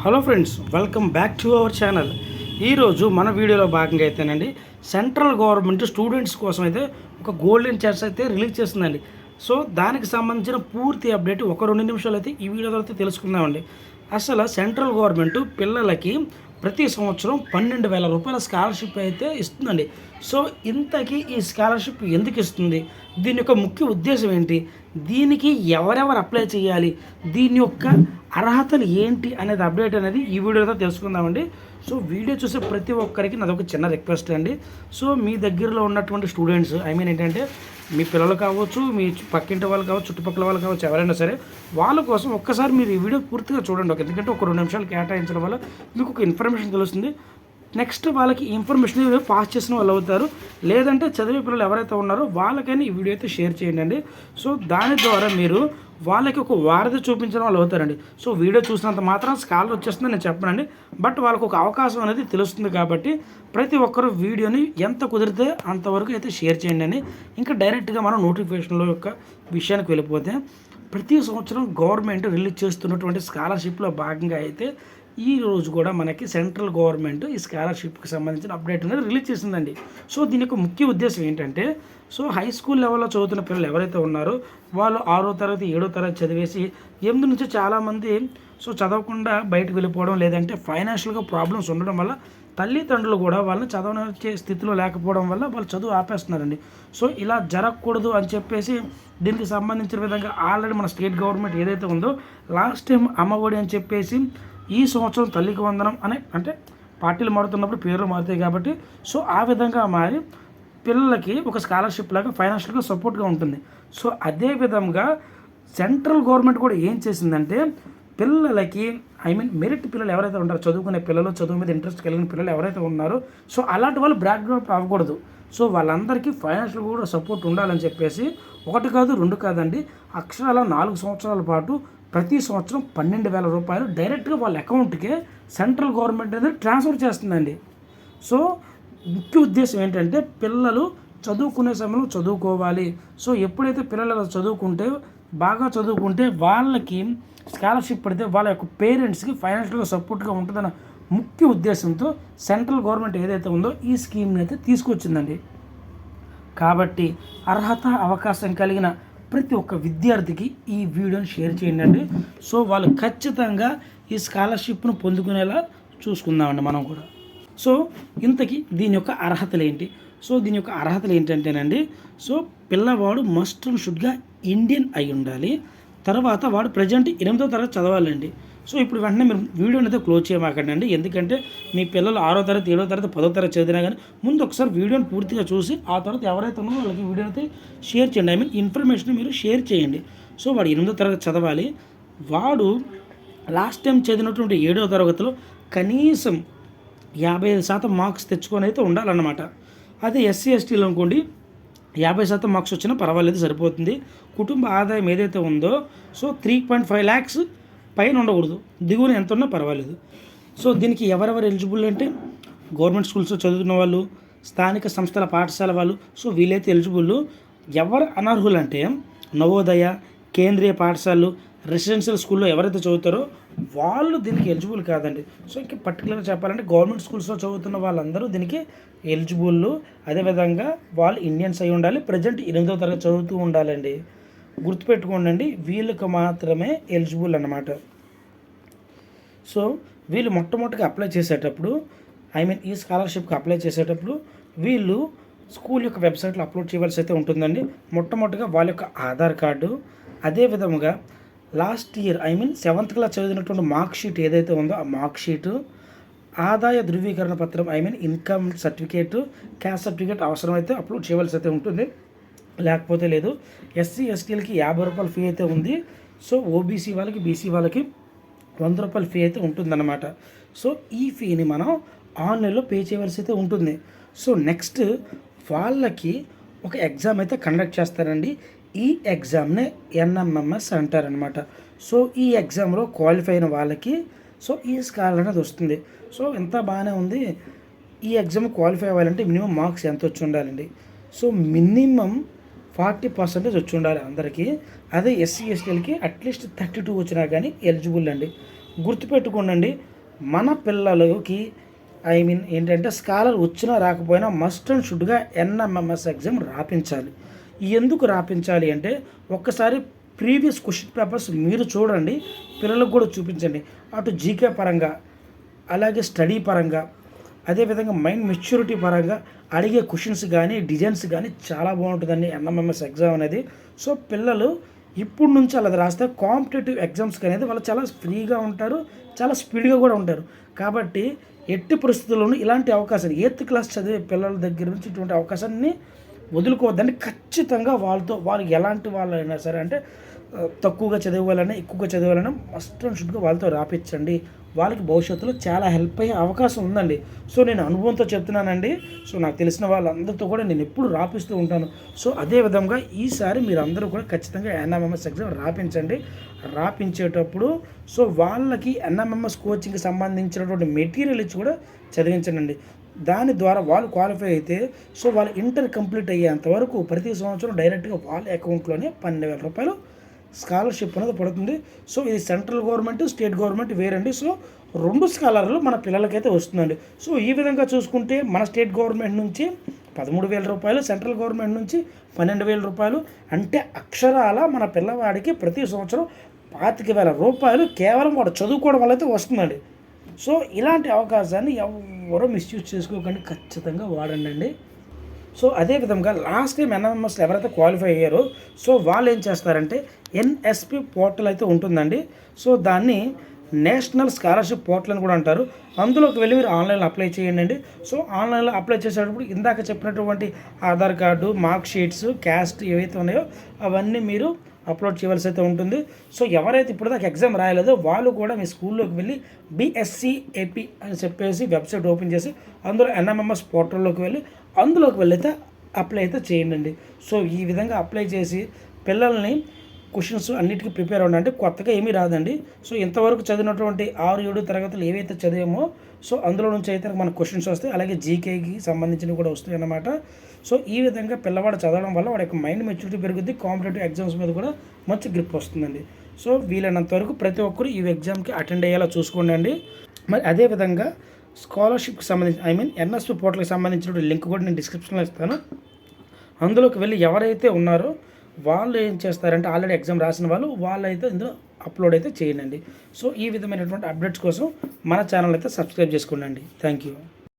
Hello friends, welcome back to our channel. ఈరోజు మన వీడియోలో భాగంగా అయితేనండి సెంట్రల్ గవర్నమెంట్ స్టూడెంట్స్ కోసం అయితే ఒక గోల్డెన్ ఛాన్స్ అయితే రిలీజ్ చేస్తుందండి. సో దానికి సంబంధించిన పూర్తి అప్డేట్ ఒక 2 నిమిషాలు అయితే ఈ వీడియో ద్వారా తెలుసుకుందామండి. అసలు సెంట్రల్ గవర్నమెంట్ పిల్లలకి ప్రతి సంవత్సరం 12,000 రూపాయల స్కాలర్షిప్ అయితే ఇస్తుందండి. సో ఇంతకీ ఈ స్కాలర్షిప్ ఎందుకు ఇస్తుంది, దీని యొక్క ముఖ్య ఉద్దేశం ఏంటి, దీనికి ఎవరెవరు అప్లై చేయాలి, దీని యొక్క అర్హతలు ఏంటి అనేది అప్డేట్ అనేది ఈ వీడియోతో తెలుసుకుందామండి. సో వీడియో చూసే ప్రతి ఒక్కరికి నాదొక చిన్న రిక్వెస్ట్ అండి. సో మీ దగ్గరలో ఉన్నటువంటి స్టూడెంట్స్ ఏంటంటే మీ పిల్లలు కావచ్చు, మీ పక్కింటి వాళ్ళు కావచ్చు, చుట్టుపక్కల వాళ్ళు కావచ్చు, ఎవరైనా సరే వాళ్ళ కోసం ఒక్కసారి మీరు ఈ వీడియో పూర్తిగా చూడండి. ఎందుకంటే ఒక 2 నిమిషాలు కేటాయించడం వల్ల మీకు ఒక ఇన్ఫర్మేషన్ తెలుస్తుంది. నెక్స్ట్ వాళ్ళకి ఇన్ఫర్మేషన్ పాస్ చేసిన వాళ్ళు అవుతారు. లేదంటే చదివే పిల్లలు ఎవరైతే ఉన్నారో వాళ్ళకైనా ఈ వీడియో అయితే షేర్ చేయండి. సో దాని ద్వారా మీరు వాళ్ళకి ఒక వారధి చూపించడం వాళ్ళు అవుతారండి. సో వీడియో చూసినంత మాత్రం స్కాలర్ వచ్చేస్తుందని నేను చెప్పనండి, బట్ వాళ్ళకు ఒక అవకాశం అనేది తెలుస్తుంది. కాబట్టి ప్రతి ఒక్కరు వీడియోని ఎంత కుదిరితే అంతవరకు అయితే షేర్ చేయండి. ఇంకా డైరెక్ట్గా మనం నోటిఫికేషన్లో యొక్క విషయానికి వెళ్ళిపోతే, ప్రతి సంవత్సరం గవర్నమెంట్ రిలీజ్ చేస్తున్నటువంటి స్కాలర్షిప్లో భాగంగా అయితే ఈ రోజు కూడా మనకి సెంట్రల్ గవర్నమెంట్ ఈ స్కాలర్షిప్కి సంబంధించిన అప్డేట్ అనేది రిలీజ్ చేసిందండి. సో దీని యొక్క ముఖ్య ఉద్దేశం ఏంటంటే, సో హై స్కూల్ లెవెల్లో చదువుతున్న పిల్లలు ఎవరైతే ఉన్నారో వాళ్ళు 6వ తరగతి 7వ తరగతి చదివేసి 8 నుంచి చాలామంది సో చదవకుండా బయటకు వెళ్ళిపోవడం, లేదంటే ఫైనాన్షియల్గా ప్రాబ్లమ్స్ ఉండడం వల్ల తల్లిదండ్రులు కూడా వాళ్ళని చదవనిచ్చే స్థితిలో లేకపోవడం వల్ల వాళ్ళు చదువు ఆపేస్తున్నారండి. సో ఇలా జరగకూడదు అని చెప్పేసి దీనికి సంబంధించిన విధంగా ఆల్రెడీ మన స్టేట్ గవర్నమెంట్ ఏదైతే ఉందో లాస్ట్ టైం అమ్మఒడి అని చెప్పేసి ఈ సంవత్సరం తల్లికి వందనం అంటే పార్టీలు మారుతున్నప్పుడు పేర్లు మారుతాయి కాబట్టి సో ఆ విధంగా మారి పిల్లలకి ఒక స్కాలర్షిప్ లాగా ఫైనాన్షియల్గా సపోర్ట్గా ఉంటుంది. సో అదే విధంగా సెంట్రల్ గవర్నమెంట్ కూడా ఏం చేసిందంటే పిల్లలకి మెరిట్ పిల్లలు ఎవరైతే ఉంటారో, చదువుకునే పిల్లలు, చదువు మీద ఇంట్రెస్ట్ కలిగిన పిల్లలు ఎవరైతే ఉన్నారో సో అలాంటి వాళ్ళు బ్యాక్గ్రౌండ్ అవ్వకూడదు. సో వాళ్ళందరికీ ఫైనాన్షియల్ కూడా సపోర్ట్ ఉండాలని చెప్పేసి 1 కాదు 2 కాదండి, అక్షరాల 4 సంవత్సరాల పాటు ప్రతి సంవత్సరం 12,000 రూపాయలు డైరెక్ట్గా వాళ్ళ అకౌంట్కే సెంట్రల్ గవర్నమెంట్ అనేది ట్రాన్స్ఫర్ చేస్తుందండి. సో ముఖ్య ఉద్దేశం ఏంటంటే పిల్లలు చదువుకునే సమయంలో చదువుకోవాలి. సో ఎప్పుడైతే పిల్లలు చదువుకుంటే బాగా చదువుకుంటే వాళ్ళకి స్కాలర్షిప్ పడితే వాళ్ళ యొక్క పేరెంట్స్కి ఫైనాన్షియల్గా సపోర్ట్గా ఉంటుందన్న ముఖ్య ఉద్దేశంతో సెంట్రల్ గవర్నమెంట్ ఏదైతే ఉందో ఈ స్కీమ్ని అయితే తీసుకొచ్చిందండి. కాబట్టి అర్హత అవకాశం కలిగిన ప్రతి ఒక్క విద్యార్థికి ఈ వీడియోని షేర్ చేయండి. సో వాళ్ళు ఖచ్చితంగా ఈ స్కాలర్షిప్ను పొందుకునేలా చూసుకుందామండి మనం కూడా. సో ఇంతకీ దీని యొక్క అర్హతలు ఏంటి? సో దీని యొక్క అర్హతలు ఏంటంటేనండి, సో పిల్లవాడు మస్ట్ అండ్ షుడ్గా ఇండియన్ అయి ఉండాలి. తర్వాత వాడు ప్రజెంట్ 8వ తరగతి చదవాలండి. సో ఇప్పుడు వెంటనే మీరు వీడియోని అయితే క్లోజ్ చేయమాకండి. ఎందుకంటే మీ పిల్లలు 6వ తరగతి 7వ తరగతి 10వ తరగతి చదివినా కానీ ముందు ఒకసారి వీడియోని పూర్తిగా చూసి ఆ తర్వాత ఎవరైతే ఉన్నారో వాళ్ళకి వీడియోని అయితే షేర్ చేయండి. ఇన్ఫర్మేషన్ మీరు షేర్ చేయండి. సో వాడు 8వ తరగతి చదవాలి. వాడు లాస్ట్ టైం చదివినటువంటి 7వ తరగతిలో కనీసం 55% మార్క్స్ తెచ్చుకొని అయితే ఉండాలన్నమాట. అదే ఎస్సీ ఎస్టీలు అనుకోండి 50% మార్క్స్ వచ్చినా పర్వాలేదు, సరిపోతుంది. కుటుంబ ఆదాయం ఏదైతే ఉందో సో 3.5 lakhs పైన ఉండకూడదు, దిగువన ఎంత ఉన్నా పర్వాలేదు. సో దీనికి ఎవరెవరు ఎలిజిబుల్ అంటే గవర్నమెంట్ స్కూల్స్లో చదువుతున్న వాళ్ళు, స్థానిక సంస్థల పాఠశాల వాళ్ళు, సో వీలైతే ఎలిజిబుల్. ఎవరు అనర్హులు అంటే నవోదయ, కేంద్రీయ పాఠశాలలు, రెసిడెన్షియల్ స్కూల్లో ఎవరైతే చదువుతారో వాళ్ళు దీనికి ఎలిజిబుల్ కాదండి. సో ఇంకా పర్టికులర్గా చెప్పాలంటే గవర్నమెంట్ స్కూల్స్లో చదువుతున్న వాళ్ళందరూ దీనికి ఎలిజిబుల్. అదేవిధంగా వాళ్ళు ఇండియన్స్ అయి ఉండాలి, ప్రజెంట్ 8వ తరగతి చదువుతూ ఉండాలండి. గుర్తుపెట్టుకోండి, వీళ్ళకి మాత్రమే ఎలిజిబుల్ అన్నమాట. సో వీళ్ళు మొట్టమొదటిగా అప్లై చేసేటప్పుడు ఈ స్కాలర్షిప్కి అప్లై చేసేటప్పుడు వీళ్ళు స్కూల్ యొక్క వెబ్సైట్లో అప్లోడ్ చేయవలసి అయితే ఉంటుందండి. మొట్టమొదటిగా వాళ్ళ యొక్క ఆధార్ కార్డు, అదే విధముగా లాస్ట్ ఇయర్ 7th క్లాస్ చదివినటువంటి మార్క్ షీట్ ఏదైతే ఉందో ఆ మార్క్ షీటు, ఆదాయ ధృవీకరణ పత్రం ఇన్కమ్ సర్టిఫికేటు, క్యాస్ట్ సర్టిఫికేట్ అవసరమైతే అప్లోడ్ చేయవలసి అయితే ఉంటుంది, లేకపోతే లేదు. ఎస్సీ ఎస్టీలకి 50 రూపాయల ఫీ అయితే ఉంది. సో ఓబీసీ వాళ్ళకి, బీసీ వాళ్ళకి 100 రూపాయల ఫీ అయితే ఉంటుందన్నమాట. సో ఈ ఫీని మనం ఆన్లైన్లో పే చేయవలసి అయితే ఉంటుంది. సో నెక్స్ట్ వాళ్ళకి ఒక ఎగ్జామ్ అయితే కండక్ట్ చేస్తారండి. ఈ ఎగ్జామ్నే ఎన్ఎంఎంఎస్ అంటారనమాట. సో ఈ ఎగ్జామ్లో క్వాలిఫై అయిన వాళ్ళకి సో ఈ స్కాలర్ అనేది వస్తుంది. సో ఎంత బాగానే ఉంది. ఈ ఎగ్జామ్ క్వాలిఫై అవ్వాలంటే మినిమం మార్క్స్ ఎంత వచ్చి ఉండాలండి? సో మినిమం 40% వచ్చి ఉండాలి అందరికీ. అదే ఎస్సీ ఎస్టీలకి అట్లీస్ట్ 32 వచ్చినా కానీ ఎలిజిబుల్ అండి. గుర్తుపెట్టుకోండి, మన పిల్లలకి ఏంటంటే స్కాలర్ వచ్చినా రాకపోయినా మస్ట్ అండ్ షుడ్గా ఎన్ఎంఎంఎస్ ఎగ్జామ్ రాపించాలి. ఎందుకు రాపించాలి అంటే ఒక్కసారి ప్రీవియస్ క్వశ్చన్ పేపర్స్ మీరు చూడండి, పిల్లలకు కూడా చూపించండి. అటు జీకే పరంగా, అలాగే స్టడీ పరంగా, అదేవిధంగా మైండ్ మెచ్యూరిటీ పరంగా అడిగే క్వశ్చన్స్ కానీ డిజైన్స్ కానీ చాలా బాగుంటుందండి ఎన్ఎంఎంఎస్ ఎగ్జామ్ అనేది. సో పిల్లలు ఇప్పుడు నుంచి అలా రాస్తే కాంపిటేటివ్ ఎగ్జామ్స్కి అనేది వాళ్ళు చాలా ఫ్రీగా ఉంటారు, చాలా స్పీడ్గా కూడా ఉంటారు. కాబట్టి ఎట్టి పరిస్థితుల్లోనూ ఇలాంటి అవకాశాలు 8th క్లాస్ చదివే పిల్లల దగ్గర నుంచి ఇటువంటి అవకాశాన్ని వదులుకోవద్దండి. ఖచ్చితంగా వాళ్ళు ఎలాంటి వాళ్ళైనా సరే, అంటే తక్కువగా చదివాలన్నా ఎక్కువగా చదివాలన్నా మస్ట్ అండ్ షుడ్గా వాళ్ళతో రాపించండి. వాళ్ళకి భవిష్యత్తులో చాలా హెల్ప్ అయ్యే అవకాశం ఉందండి. సో నేను అనుభవంతో చెప్తున్నానండి. సో నాకు తెలిసిన వాళ్ళందరితో కూడా నేను ఎప్పుడు రాపిస్తూ ఉంటాను. సో అదేవిధంగా ఈసారి మీరు అందరూ కూడా ఖచ్చితంగా ఎన్ఎంఎంఎస్ ఎగ్జామ్ రాపించండి. రాపించేటప్పుడు సో వాళ్ళకి ఎన్ఎంఎంఎస్ కోచింగ్కి సంబంధించినటువంటి మెటీరియల్ ఇచ్చి కూడా చదివించండి. దాని ద్వారా వాళ్ళు క్వాలిఫై అయితే సో వాళ్ళు ఇంటర్ కంప్లీట్ అయ్యేంత వరకు ప్రతి సంవత్సరం డైరెక్ట్గా వాళ్ళ అకౌంట్లోనే 12,000 రూపాయలు స్కాలర్షిప్ అనేది పడుతుంది. సో ఇది సెంట్రల్ గవర్నమెంట్, స్టేట్ గవర్నమెంట్ వేరండి. సో 2 స్కాలర్లు మన పిల్లలకైతే వస్తుందండి. సో ఈ విధంగా చూసుకుంటే మన స్టేట్ గవర్నమెంట్ నుంచి 13,000 రూపాయలు, సెంట్రల్ గవర్నమెంట్ నుంచి 12,000 రూపాయలు, అంటే అక్షరాల మన పిల్లవాడికి ప్రతి సంవత్సరం 25,000 రూపాయలు కేవలం వాడు చదువుకోవడం వల్ల అయితే వస్తుందండి. సో ఇలాంటి అవకాశాన్ని ఎవరో మిస్యూజ్ చేసుకోకండి, ఖచ్చితంగా వాడండి. సో అదేవిధంగా లాస్ట్ టైం ఎన్ఎంఎంఎస్లో ఎవరైతే క్వాలిఫై అయ్యారో సో వాళ్ళు ఏం చేస్తారంటే ఎన్ఎస్పి పోర్టల్ అయితే ఉంటుందండి. సో దాన్ని నేషనల్ స్కాలర్షిప్ పోర్టల్ అని కూడా అంటారు. అందులోకి వెళ్ళి మీరు ఆన్లైన్లో అప్లై చేయండి. సో ఆన్లైన్లో అప్లై చేసేటప్పుడు ఇందాక చెప్పినటువంటి Aadhaar card, mark sheets, caste ఏవైతే ఉన్నాయో అవన్నీ మీరు అప్లోడ్ చేయవలసి అయితే ఉంటుంది. సో ఎవరైతే ఇప్పుడు దాకా ఎగ్జామ్ రాయలేదో వాళ్ళు కూడా మీ స్కూల్లోకి వెళ్ళి BSc-AP అని చెప్పేసి వెబ్సైట్ ఓపెన్ చేసి అందులో ఎన్ఎంఎంఎస్ పోర్టల్లోకి వెళ్ళి అయితే అప్లై అయితే చేయండి. సో ఈ విధంగా అప్లై చేసి పిల్లల్ని క్వశ్చన్స్ అన్నిటికీ ప్రిపేర్ అవ్వండి. అంటే కొత్తగా ఏమీ రాదండి. సో ఇంతవరకు చదివినటువంటి 6-7 తరగతులు ఏవైతే చదివామో సో అందులో నుంచి అయితే మనకు క్వశ్చన్స్ వస్తాయి, అలాగే జీకేకి సంబంధించినవి కూడా వస్తాయి అన్నమాట. సో ఈ విధంగా పిల్లవాడు చదవడం వల్ల వాడి యొక్క మైండ్ మెచ్యూరిటీ పెరుగుద్ది, కాంపిటేటివ్ ఎగ్జామ్స్ మీద కూడా మంచి గ్రిప్ వస్తుందండి. సో వీలైనంత వరకు ప్రతి ఒక్కరు ఈ ఎగ్జామ్కి అటెండ్ అయ్యేలా చూసుకోండి. మరి అదేవిధంగా స్కాలర్షిప్కి సంబంధించి ఎన్ఎస్పి పోర్టల్కి సంబంధించిన లింక్ కూడా నేను డిస్క్రిప్షన్లో ఇస్తాను. అందులోకి వెళ్ళి ఎవరైతే ఉన్నారో వాళ్ళు ఏం చేస్తారంటే ఆల్రెడీ ఎగ్జామ్ రాసిన వాళ్ళు అయితే ఇందులో అప్లోడ్ అయితే చేయండి. సో ఈ విధమైనటువంటి అప్డేట్స్ కోసం మన ఛానల్ అయితే సబ్స్క్రైబ్ చేసుకోండి. Thank you.